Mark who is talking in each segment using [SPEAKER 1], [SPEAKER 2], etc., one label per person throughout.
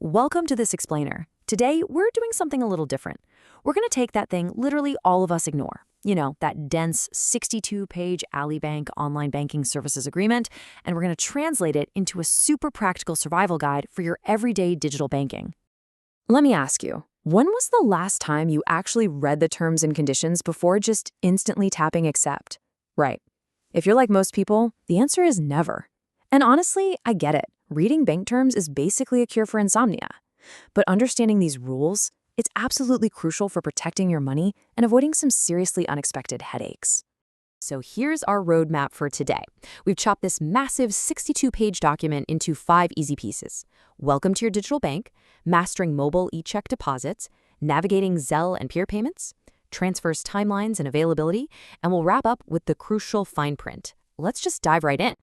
[SPEAKER 1] Welcome to this explainer. Today, we're doing something a little different. We're going to take that thing literally all of us ignore. That dense 62-page Ally Bank online banking services agreement, and we're going to translate it into a super practical survival guide for your everyday digital banking. Let me ask you, when was the last time you actually read the terms and conditions before just instantly tapping accept? Right. If you're like most people, the answer is never. And honestly, I get it. Reading bank terms is basically a cure for insomnia. But understanding these rules, it's absolutely crucial for protecting your money and avoiding some seriously unexpected headaches. So here's our roadmap for today. We've chopped this massive 62-page document into 5 easy pieces. Welcome to your digital bank, mastering mobile e-check deposits, navigating Zelle and peer payments, transfers timelines and availability, and we'll wrap up with the crucial fine print. Let's just dive right in.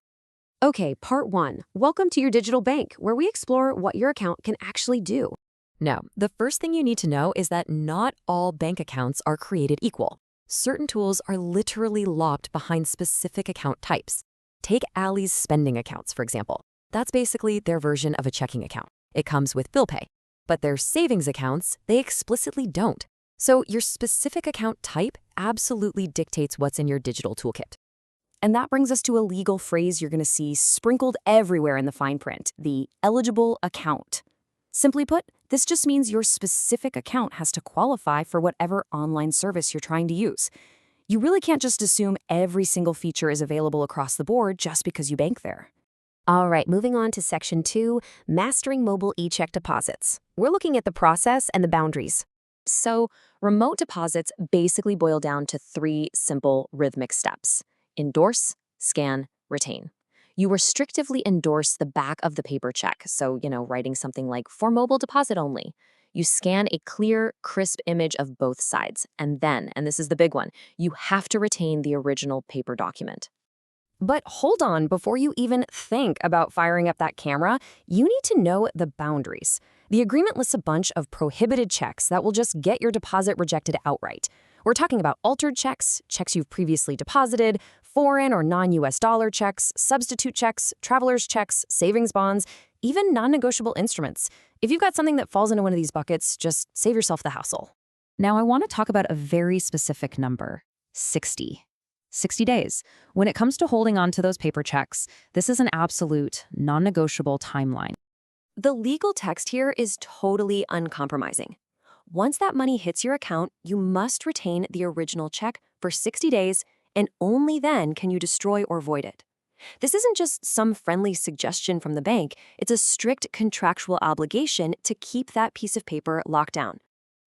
[SPEAKER 1] Okay, part 1. Welcome to your digital bank, where we explore what your account can actually do. Now, the first thing you need to know is that not all bank accounts are created equal. Certain tools are literally locked behind specific account types. Take Ally's spending accounts, for example. That's basically their version of a checking account. It comes with bill pay. But their savings accounts, they explicitly don't. So your specific account type absolutely dictates what's in your digital toolkit. And that brings us to a legal phrase you're going to see sprinkled everywhere in the fine print, the eligible account. Simply put, this just means your specific account has to qualify for whatever online service you're trying to use. You really can't just assume every single feature is available across the board just because you bank there. All right, moving on to Section 2, Mastering Mobile e-check deposits. We're looking at the process and the boundaries. So, remote deposits basically boil down to 3 simple rhythmic steps. Endorse, scan, retain. You restrictively endorse the back of the paper check, so, writing something like, for mobile deposit only. You scan a clear, crisp image of both sides, and then, and this is the big one, you have to retain the original paper document. But hold on, before you even think about firing up that camera, you need to know the boundaries. The agreement lists a bunch of prohibited checks that will just get your deposit rejected outright. We're talking about altered checks, checks you've previously deposited, foreign or non-US dollar checks, substitute checks, traveler's checks, savings bonds, even non-negotiable instruments. If you've got something that falls into one of these buckets, just save yourself the hassle. Now, I want to talk about a very specific number, 60. 60 days. When it comes to holding on to those paper checks, this is an absolute, non-negotiable timeline. The legal text here is totally uncompromising. Once that money hits your account, you must retain the original check for 60 days, and only then can you destroy or void it. This isn't just some friendly suggestion from the bank, it's a strict contractual obligation to keep that piece of paper locked down.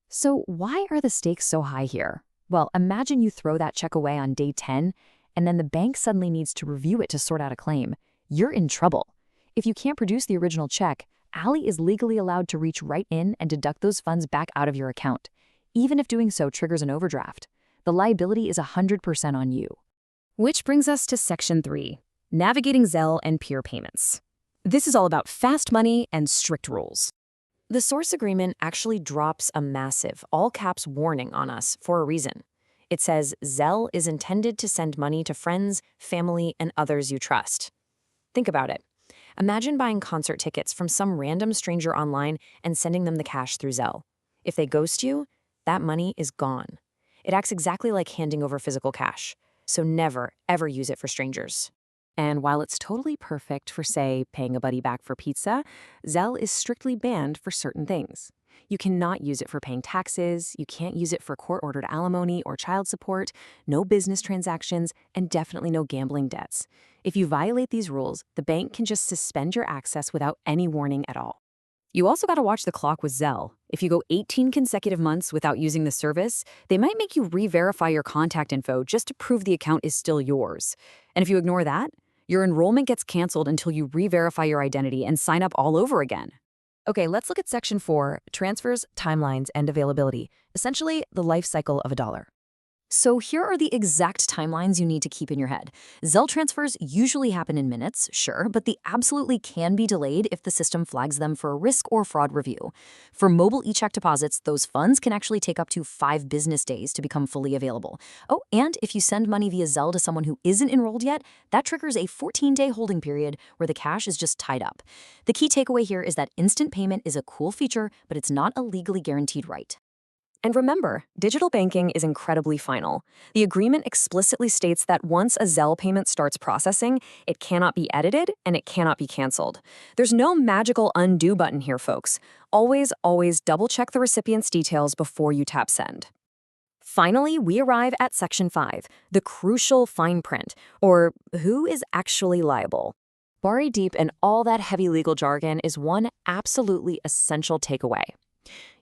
[SPEAKER 1] So why are the stakes so high here? Well, imagine you throw that check away on day 10, and then the bank suddenly needs to review it to sort out a claim. You're in trouble. If you can't produce the original check, Ally is legally allowed to reach right in and deduct those funds back out of your account, even if doing so triggers an overdraft. The liability is 100% on you. Which brings us to Section 3, Navigating Zelle and Peer Payments. This is all about fast money and strict rules. The source agreement actually drops a massive, all-caps warning on us for a reason. It says Zelle is intended to send money to friends, family, and others you trust. Think about it. Imagine buying concert tickets from some random stranger online and sending them the cash through Zelle. If they ghost you, that money is gone. It acts exactly like handing over physical cash, so never, ever use it for strangers. And while it's totally perfect for, say, paying a buddy back for pizza, Zelle is strictly banned for certain things. You cannot use it for paying taxes, you can't use it for court-ordered alimony or child support, no business transactions, and definitely no gambling debts. If you violate these rules, the bank can just suspend your access without any warning at all. You also got to watch the clock with Zelle. If you go 18 consecutive months without using the service, they might make you re-verify your contact info just to prove the account is still yours. And if you ignore that, your enrollment gets canceled until you re-verify your identity and sign up all over again. Okay, let's look at Section 4, Transfers, Timelines, and Availability, essentially the life cycle of a dollar. So here are the exact timelines you need to keep in your head. Zelle transfers usually happen in minutes, sure, but they absolutely can be delayed if the system flags them for a risk or fraud review. For mobile e-check deposits, those funds can actually take up to 5 business days to become fully available. Oh, and if you send money via Zelle to someone who isn't enrolled yet, that triggers a 14-day holding period where the cash is just tied up. The key takeaway here is that instant payment is a cool feature, but it's not a legally guaranteed right. And remember, digital banking is incredibly final. The agreement explicitly states that once a Zelle payment starts processing, it cannot be edited and it cannot be canceled. There's no magical undo button here, folks. Always double-check the recipient's details before you tap send. Finally, we arrive at Section 5, the crucial fine print, or who is actually liable. Buried deep in all that heavy legal jargon is one absolutely essential takeaway.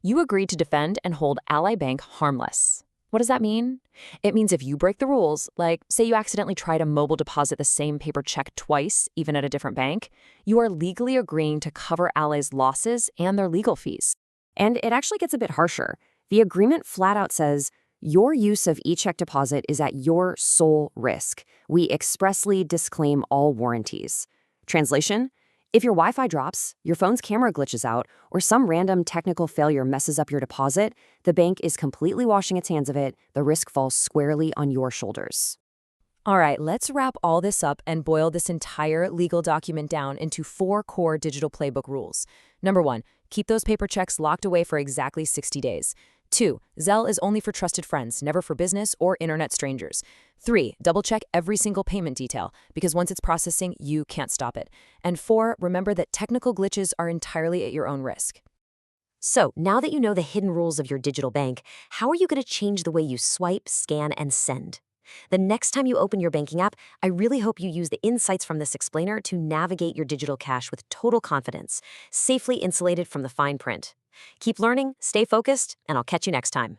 [SPEAKER 1] You agreed to defend and hold Ally Bank harmless. What does that mean? It means if you break the rules, like say you accidentally try to mobile deposit the same paper check twice, even at a different bank, you are legally agreeing to cover Ally's losses and their legal fees. And it actually gets a bit harsher. The agreement flat out says, your use of e-check deposit is at your sole risk. We expressly disclaim all warranties. Translation? If your Wi-Fi drops, your phone's camera glitches out, or some random technical failure messes up your deposit, the bank is completely washing its hands of it. The risk falls squarely on your shoulders. All right, let's wrap all this up and boil this entire legal document down into 4 core digital playbook rules. Number 1, keep those paper checks locked away for exactly 60 days. 2, Zelle is only for trusted friends, never for business or internet strangers. 3, double-check every single payment detail, because once it's processing, you can't stop it. And 4, remember that technical glitches are entirely at your own risk. So, now that you know the hidden rules of your digital bank, how are you going to change the way you swipe, scan, and send? The next time you open your banking app, I really hope you use the insights from this explainer to navigate your digital cash with total confidence, safely insulated from the fine print. Keep learning, stay focused, and I'll catch you next time.